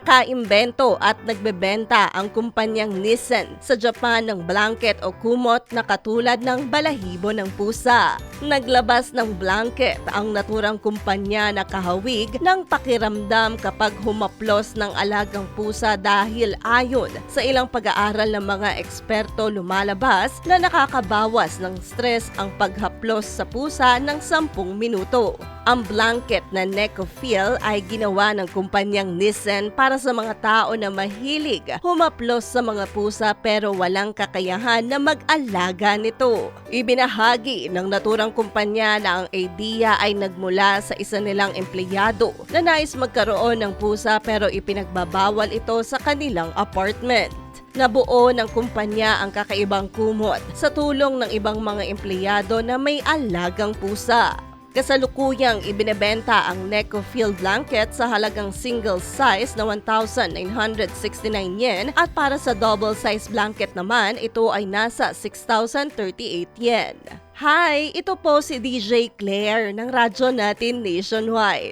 Nakaimbento at nagbebenta ang kumpanyang Nissan sa Japan ng blanket o kumot na katulad ng balahibo ng pusa. Naglabas ng blanket ang naturang kumpanya na kahawig ng pakiramdam kapag humaplos ng alagang pusa dahil ayon sa ilang pag-aaral ng mga eksperto lumalabas na nakakabawas ng stress ang paghaplos sa pusa ng 10 minuto. Ang blanket na Necofeel ay ginawa ng kumpanyang Nissan para sa mga tao na mahilig humaplos sa mga pusa pero walang kakayahan na mag-alaga nito. Ibinahagi ng naturang kumpanya na ang idea ay nagmula sa isa nilang empleyado na nais magkaroon ng pusa pero ipinagbabawal ito sa kanilang apartment. Nabuo ng kumpanya ang kakaibang kumot sa tulong ng ibang mga empleyado na may alagang pusa. Kasalukuyang ibinebenta ang Necofeel blanket sa halagang single size na 1,969 yen at para sa double size blanket naman ito ay nasa 6,038 yen. Hi! Ito po si DJ Claire ng radyo natin nationwide.